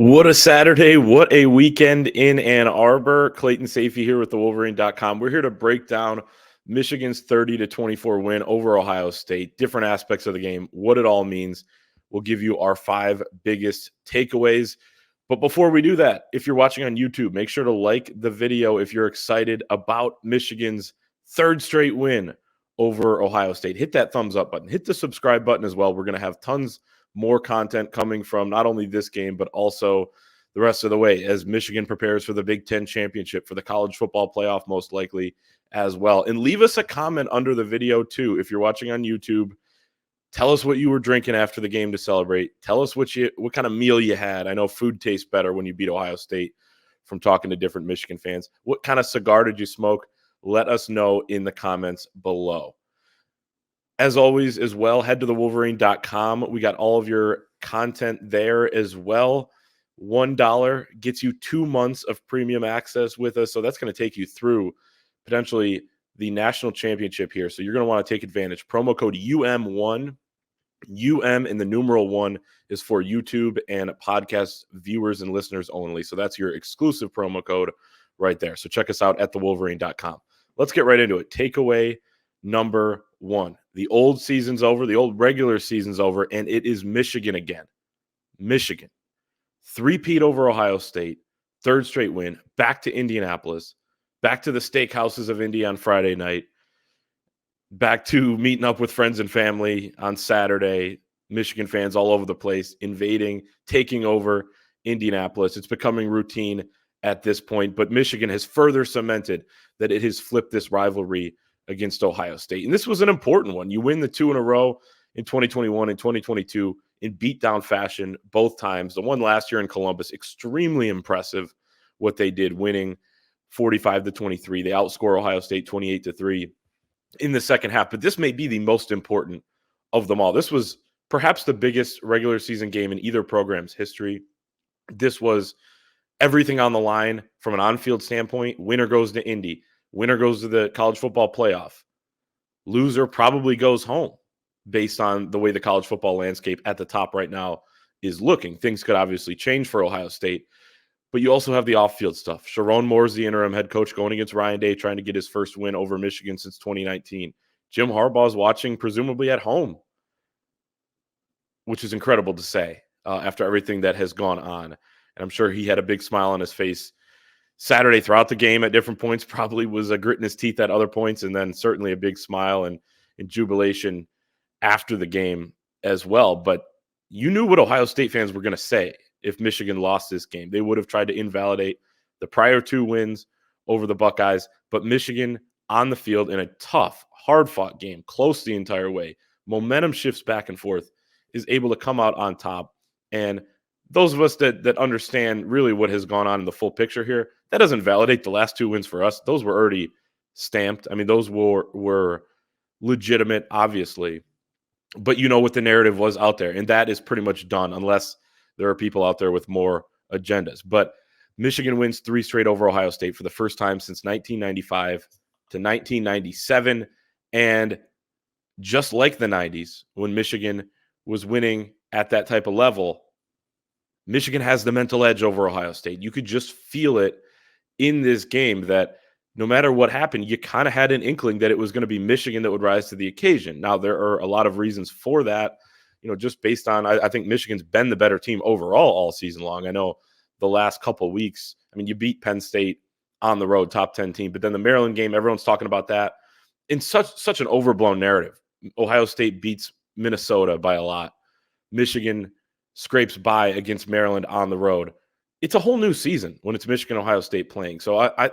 What a Saturday. What a weekend in Ann Arbor. Clayton Sayfie here with the Wolverine.com. We're here to break down Michigan's 30-24 win over Ohio State, different aspects of the game, what it all means. We'll give you our 5 biggest takeaways. But before we do that, if you're watching on YouTube, make sure to like the video if you're excited about Michigan's 3rd straight win over Ohio State. Hit that thumbs up button. Hit the subscribe button as well. We're going to have tons more content coming from not only this game, but also the rest of the way as Michigan prepares for the Big Ten championship, for the college football playoff, most likely as well. And leave us a comment under the video too. If you're watching on YouTube, tell us what you were drinking after the game to celebrate. Tell us what kind of meal you had. I know food tastes better when you beat Ohio State from talking to different Michigan fans. What kind of cigar did you smoke? Let us know in the comments below. As always, as well, head to the Wolverine.com. We got all of your content there as well. $1 gets you 2 months of premium access with us. So that's going to take you through potentially the national championship here. So you're going to want to take advantage. Promo code UM1. UM in the numeral 1 is for YouTube and podcast viewers and listeners only. So that's your exclusive promo code right there. So check us out at thewolverine.com. Let's get right into it. Takeaway number 1. The old season's over. The old regular season's over, and it is Michigan again. Michigan. 3-peat over Ohio State. 3rd straight win. Back to Indianapolis. Back to the steakhouses of Indy on Friday night. Back to meeting up with friends and family on Saturday. Michigan fans all over the place, invading, taking over Indianapolis. It's becoming routine at this point, but Michigan has further cemented that it has flipped this rivalry against Ohio State. And this was an important one. You win the 2 in a row in 2021 and 2022 in beatdown fashion both times. The one last year in Columbus, extremely impressive what they did, winning 45-23. They outscore Ohio State 28-3 in the second half. But this may be the most important of them all. This was perhaps the biggest regular season game in either program's history. This was everything on the line from an on-field standpoint. Winner goes to Indy. Winner goes to the college football playoff. Loser probably goes home based on the way the college football landscape at the top right now is looking. Things could obviously change for Ohio State, but you also have the off-field stuff. Chiron Moore is the interim head coach going against Ryan Day, trying to get his first win over Michigan since 2019. Jim Harbaugh is watching presumably at home, which is incredible to say after everything that has gone on. And I'm sure he had a big smile on his face Saturday throughout the game at different points, probably was a grit in his teeth at other points, and then certainly a big smile and jubilation after the game as well. But you knew what Ohio State fans were going to say if Michigan lost this game. They would have tried to invalidate the prior 2 wins over the Buckeyes, but Michigan on the field in a tough, hard-fought game, close the entire way, momentum shifts back and forth, is able to come out on top. And those of us that understand really what has gone on in the full picture here, that doesn't validate the last 2 wins for us. Those were already stamped. I mean, those were legitimate, obviously. But you know what the narrative was out there, and that is pretty much done unless there are people out there with more agendas. But Michigan wins 3 straight over Ohio State for the first time since 1995 to 1997. And just like the 90s, when Michigan was winning at that type of level, Michigan has the mental edge over Ohio State. You could just feel it in this game that no matter what happened, you kind of had an inkling that it was going to be Michigan that would rise to the occasion. Now, there are a lot of reasons for that, just based on, I think Michigan's been the better team overall all season long. I know the last couple of weeks, you beat Penn State on the road, top 10 team, but then the Maryland game, everyone's talking about that in such an overblown narrative. Ohio State beats Minnesota by a lot. Michigan scrapes by against Maryland on the road. It's a whole new season when it's Michigan, Ohio State playing. So I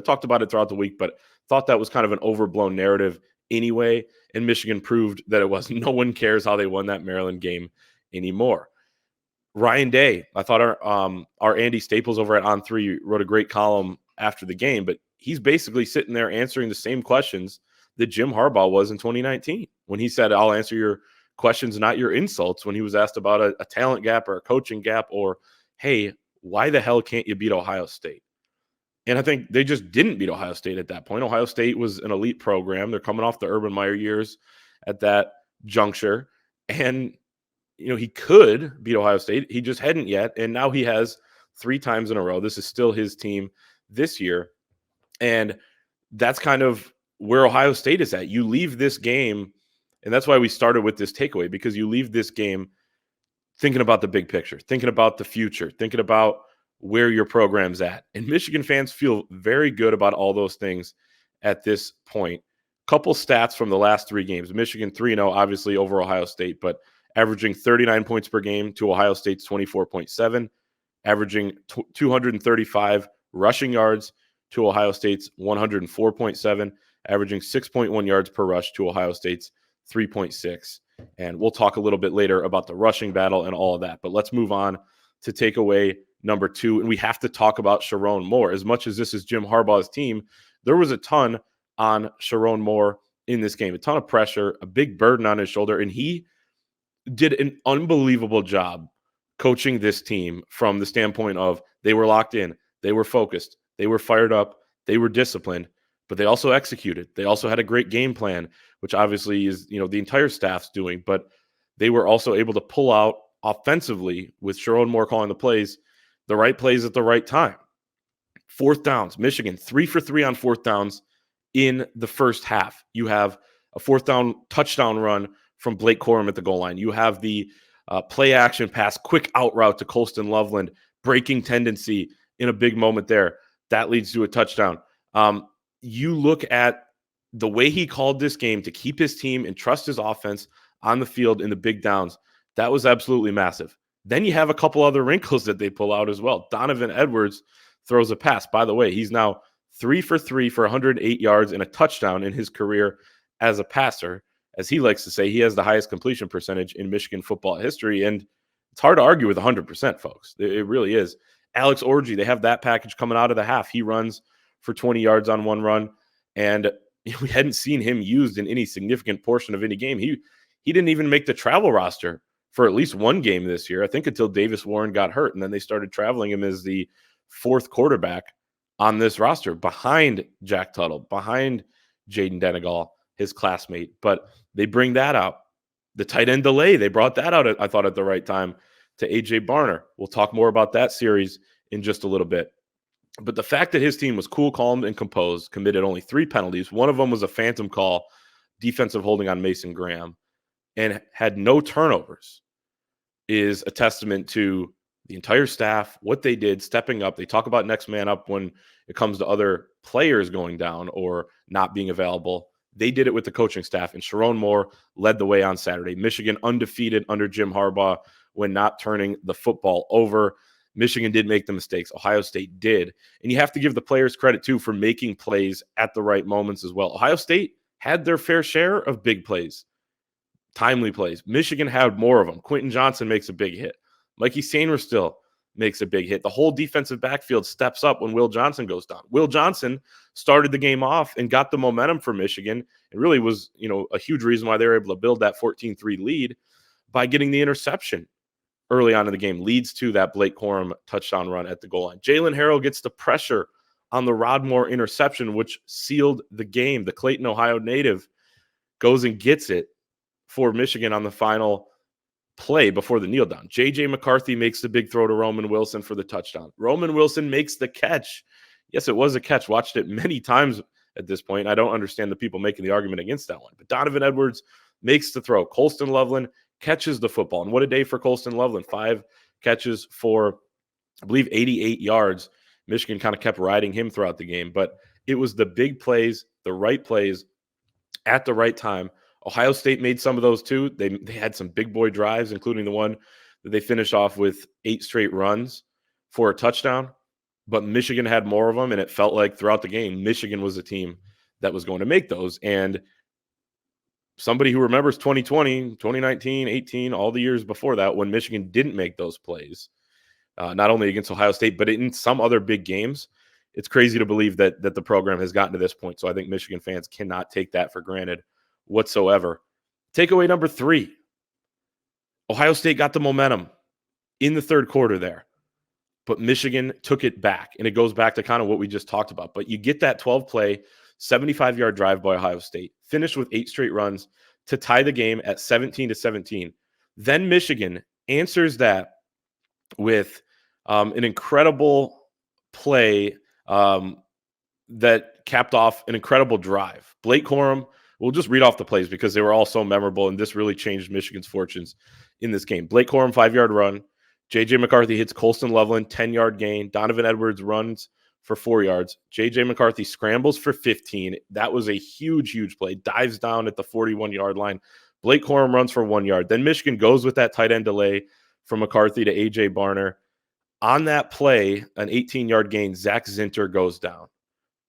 talked about it throughout the week, but thought that was kind of an overblown narrative anyway. And Michigan proved that it was. No one cares how they won that Maryland game anymore. Ryan Day, I thought our Andy Staples over at On3 wrote a great column after the game, but he's basically sitting there answering the same questions that Jim Harbaugh was in 2019 when he said, "I'll answer your questions, not your insults," when he was asked about a talent gap or a coaching gap, or, hey, why the hell can't you beat Ohio State? And I think they just didn't beat Ohio State at that point. Ohio State was an elite program. They're coming off the Urban Meyer years at that juncture. And he could beat Ohio State. He just hadn't yet. And now he has 3 times in a row. This is still his team this year. And that's kind of where Ohio State is at. You leave this game, and that's why we started with this takeaway, because you leave this game thinking about the big picture, thinking about the future, thinking about where your program's at. And Michigan fans feel very good about all those things at this point. Couple stats from the last 3 games. Michigan 3-0, obviously, over Ohio State, but averaging 39 points per game to Ohio State's 24.7, averaging 235 rushing yards to Ohio State's 104.7, averaging 6.1 yards per rush to Ohio State's 3.6. And we'll talk a little bit later about the rushing battle and all of that. But let's move on to takeaway number 2. And we have to talk about Chiron Moore. As much as this is Jim Harbaugh's team, there was a ton on Chiron Moore in this game, a ton of pressure, a big burden on his shoulder. And he did an unbelievable job coaching this team from the standpoint of they were locked in, they were focused, they were fired up, they were disciplined, but they also executed. They also had a great game plan, which obviously is, the entire staff's doing, but they were also able to pull out offensively with Chiron Moore calling the right plays at the right time. 4th downs, Michigan 3 for 3 on 4th downs in the first half. You have a 4th down touchdown run from Blake Corm at the goal line. You have the play action pass, quick out route to Colston Loveland, breaking tendency in a big moment there. That leads to a touchdown. You look at the way he called this game to keep his team and trust his offense on the field in the big downs. That was absolutely massive. Then you have a couple other wrinkles that they pull out as well. Donovan Edwards throws a pass. By the way, he's now 3 for 3 for 108 yards and a touchdown in his career as a passer. As he likes to say, he has the highest completion percentage in Michigan football history. And it's hard to argue with 100%, folks. It really is. Alex Orji, they have that package coming out of the half. He runs for 20 yards on one run. And we hadn't seen him used in any significant portion of any game. He didn't even make the travel roster for at least one game this year, I think, until Davis Warren got hurt. And then they started traveling him as the 4th quarterback on this roster behind Jack Tuttle, behind Jaden Denegal, his classmate. But they bring that out. The tight end delay, they brought that out, I thought, at the right time to A.J. Barner. We'll talk more about that series in just a little bit. But the fact that his team was cool, calm, and composed, committed only 3 penalties. One of them was a phantom call, defensive holding on Mason Graham, and had no turnovers, is a testament to the entire staff, what they did, stepping up. They talk about next man up when it comes to other players going down or not being available. They did it with the coaching staff, and Chiron Moore led the way on Saturday. Michigan undefeated under Jim Harbaugh when not turning the football over. Michigan did make the mistakes. Ohio State did. And you have to give the players credit, too, for making plays at the right moments as well. Ohio State had their fair share of big plays, timely plays. Michigan had more of them. Quentin Johnson makes a big hit. Mikey Sainer still makes a big hit. The whole defensive backfield steps up when Will Johnson goes down. Will Johnson started the game off and got the momentum for Michigan. It really was, a huge reason why they were able to build that 14-3 lead by getting the interception early on in the game, leads to that Blake Corum touchdown run at the goal line. Jalen Harrell gets the pressure on the Rod Moore interception, which sealed the game. The Clayton, Ohio native goes and gets it for Michigan on the final play before the kneel down. J.J. McCarthy makes the big throw to Roman Wilson for the touchdown. Roman Wilson makes the catch. Yes, it was a catch. Watched it many times at this point. I don't understand the people making the argument against that one. But Donovan Edwards makes the throw. Colston Loveland catches the football. And what a day for Colston Loveland. 5 catches for, I believe, 88 yards. Michigan kind of kept riding him throughout the game. But it was the big plays, the right plays at the right time. Ohio State made some of those too. They had some big boy drives, including the one that they finished off with 8 straight runs for a touchdown. But Michigan had more of them, and it felt like throughout the game, Michigan was the team that was going to make those. And somebody who remembers 2020, 2019, 18, all the years before that, when Michigan didn't make those plays, not only against Ohio State, but in some other big games, it's crazy to believe that the program has gotten to this point. So I think Michigan fans cannot take that for granted whatsoever. Takeaway number 3, Ohio State got the momentum in the third quarter there, but Michigan took it back, and it goes back to kind of what we just talked about. But you get that 12-play, 75-yard drive by Ohio State, finished with 8 straight runs to tie the game at 17-17. Then Michigan answers that with an incredible play that capped off an incredible drive. Blake Corum, we'll just read off the plays because they were all so memorable, and this really changed Michigan's fortunes in this game. Blake Corum, 5-yard run. J.J. McCarthy hits Colston Loveland, 10-yard gain. Donovan Edwards runs for 4 yards. J.J. McCarthy scrambles for 15. That was a huge, huge play. Dives down at the 41-yard line. Blake Corum runs for 1 yard. Then Michigan goes with that tight end delay from McCarthy to A.J. Barner. On that play, an 18-yard gain, Zach Zinter goes down.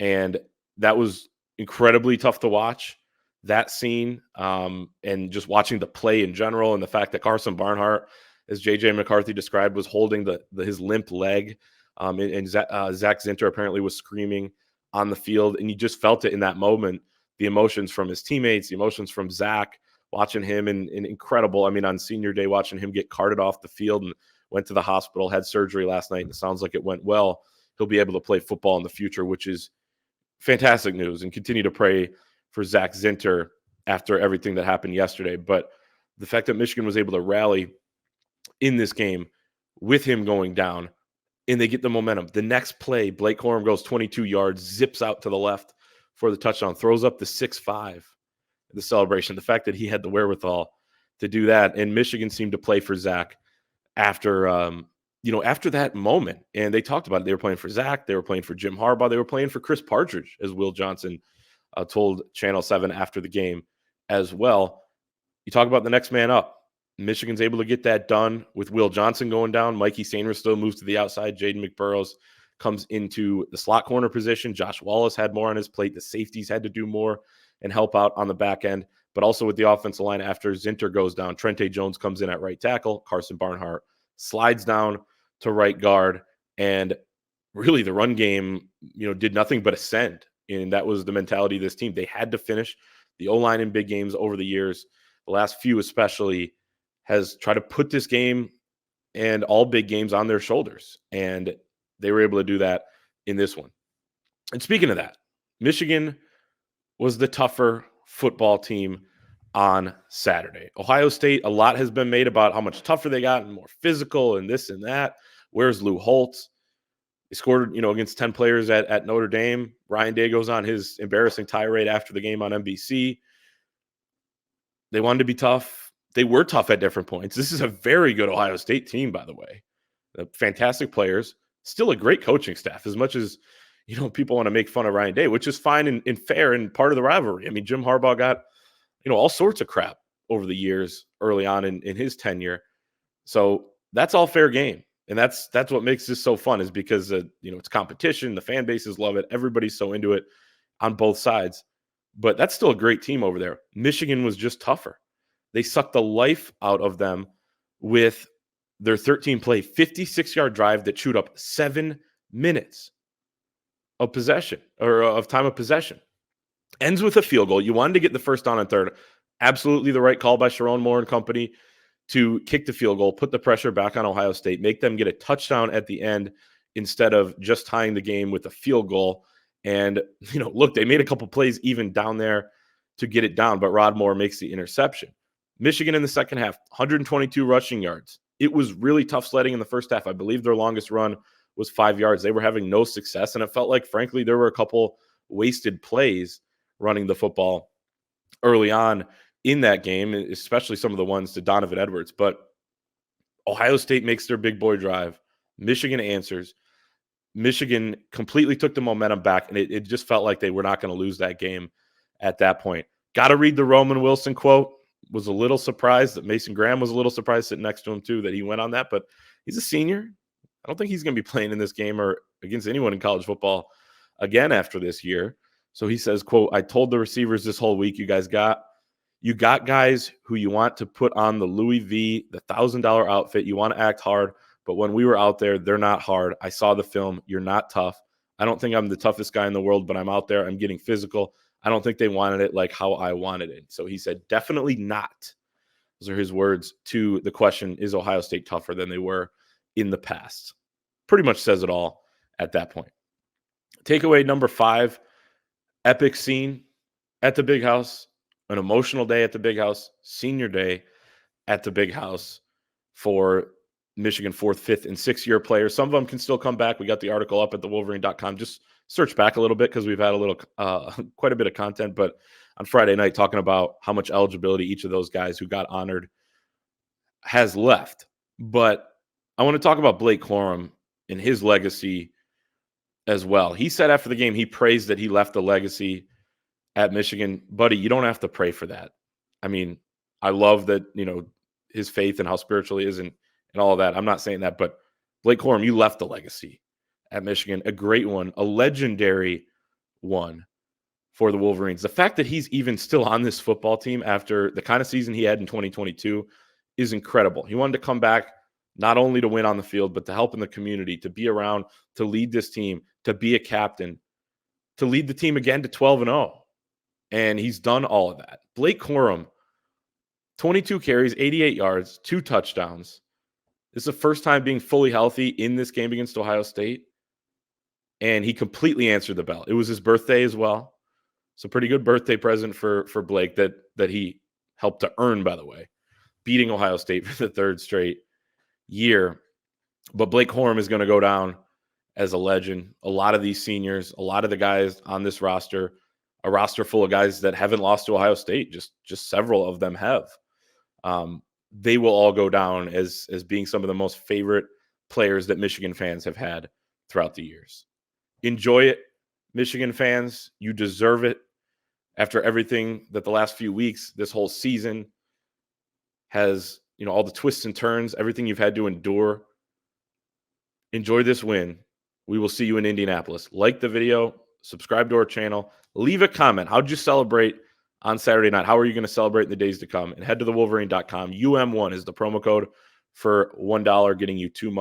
And that was incredibly tough to watch, that scene, and just watching the play in general, and the fact that Carson Barnhart, as J.J. McCarthy described, was holding his limp leg, and Zach Zinter apparently was screaming on the field, and you just felt it in that moment, the emotions from his teammates, the emotions from Zach, watching him, and incredible. I mean, on senior day, watching him get carted off the field and went to the hospital, had surgery last night, and it sounds like it went well. He'll be able to play football in the future, which is fantastic news, and continue to pray for Zach Zinter after everything that happened yesterday. But the fact that Michigan was able to rally in this game with him going down, and they get the momentum. The next play, Blake Corum goes 22 yards, zips out to the left for the touchdown, throws up the 6-5, the celebration. The fact that he had the wherewithal to do that, and Michigan seemed to play for Zach after after that moment. And they talked about it. They were playing for Zach. They were playing for Jim Harbaugh. They were playing for Chris Partridge, as Will Johnson told Channel 7 after the game as well. You talk about the next man up. Michigan's able to get that done with Will Johnson going down. Mikey Sainristil still moves to the outside. Jaden McBurrows comes into the slot corner position. Josh Wallace had more on his plate. The safeties had to do more and help out on the back end. But also with the offensive line, after Zinter goes down, Trente Jones comes in at right tackle. Carson Barnhart slides down to right guard, and really the run game, did nothing but ascend. And that was the mentality of this team. They had to finish. The O-line in big games over the years, the last few especially, has tried to put this game and all big games on their shoulders. And they were able to do that in this one. And speaking of that, Michigan was the tougher football team on Saturday. Ohio State, a lot has been made about how much tougher they got and more physical and this and that. Where's Lou Holtz? He scored, against 10 players at Notre Dame. Ryan Day goes on his embarrassing tirade after the game on NBC. They wanted to be tough. They were tough at different points. This is a very good Ohio State team, by the way. Fantastic players. Still a great coaching staff, as much as, people want to make fun of Ryan Day, which is fine and fair and part of the rivalry. I mean, Jim Harbaugh got, all sorts of crap over the years early on in his tenure. So that's all fair game. And that's what makes this so fun, is because, it's competition. The fan bases love it. Everybody's so into it on both sides. But that's still a great team over there. Michigan was just tougher. They sucked the life out of them with their 13-play, 56-yard drive that chewed up 7 minutes of possession, or of time of possession. Ends with a field goal. You wanted to get the first down and third. Absolutely the right call by Chiron Moore and company to kick the field goal, put the pressure back on Ohio State, make them get a touchdown at the end instead of just tying the game with a field goal. And, look, they made a couple plays even down there to get it down, but Rod Moore makes the interception. Michigan in the second half, 122 rushing yards. It was really tough sledding in the first half. I believe their longest run was 5 yards. They were having no success, and it felt like, frankly, there were a couple wasted plays running the football early on in that game, especially some of the ones to Donovan Edwards. But Ohio State makes their big boy drive. Michigan answers. Michigan completely took the momentum back, and it just felt like they were not going to lose that game at that point. Got to read the Roman Wilson quote. Was a little surprised that Mason Graham was a little surprised sitting next to him, too, that he went on that. But he's a senior. I don't think he's going to be playing in this game or against anyone in college football again after this year. So he says, quote, "I told the receivers this whole week, you got guys who you want to put on the Louis V, the $1,000 outfit. You want to act hard. But when we were out there, they're not hard. I saw the film. You're not tough. I don't think I'm the toughest guy in the world, but I'm out there. I'm getting physical. I don't think they wanted it like how I wanted it." So he said, definitely not. Those are his words to the question, is Ohio State tougher than they were in the past? Pretty much says it all at that point. Takeaway number 5, epic scene at the Big House, an emotional day at the Big House, senior day. at the big house for Michigan 4th, 5th, and 6th-year players. Some of them can still come back. We got the article up at the Wolverine.com. Just search back a little bit because we've had a little, quite a bit of content. But on Friday night, talking about how much eligibility each of those guys who got honored has left. But I want to talk about Blake Corum and his legacy as well. He said after the game, he praised that he left a legacy at Michigan. Buddy, you don't have to pray for that. I mean, I love that, his faith and how spiritual he is and all of that. I'm not saying that, but Blake Corum, you left a legacy at Michigan, a great one, a legendary one for the Wolverines. The fact that he's even still on this football team after the kind of season he had in 2022 is incredible. He wanted to come back not only to win on the field, but to help in the community, to be around, to lead this team, to be a captain, to lead the team again to 12-0. And he's done all of that. Blake Corum, 22 carries, 88 yards, 2 touchdowns. This is the first time being fully healthy in this game against Ohio State. And he completely answered the bell. It was his birthday as well. So pretty good birthday present for Blake that he helped to earn, by the way, beating Ohio State for the 3rd straight year. But Blake Corum is going to go down as a legend. A lot of these seniors, a lot of the guys on this roster, a roster full of guys that haven't lost to Ohio State, just several of them have. They will all go down as being some of the most favorite players that Michigan fans have had throughout the years. Enjoy it, Michigan fans. You deserve it. After everything that the last few weeks, this whole season has, all the twists and turns, everything you've had to endure. Enjoy this win. We will see you in Indianapolis. Like the video, subscribe to our channel, leave a comment. How'd you celebrate on Saturday night? How are you going to celebrate in the days to come? And head to the Wolverine.com. UM1 is the promo code for $1, getting you 2 months.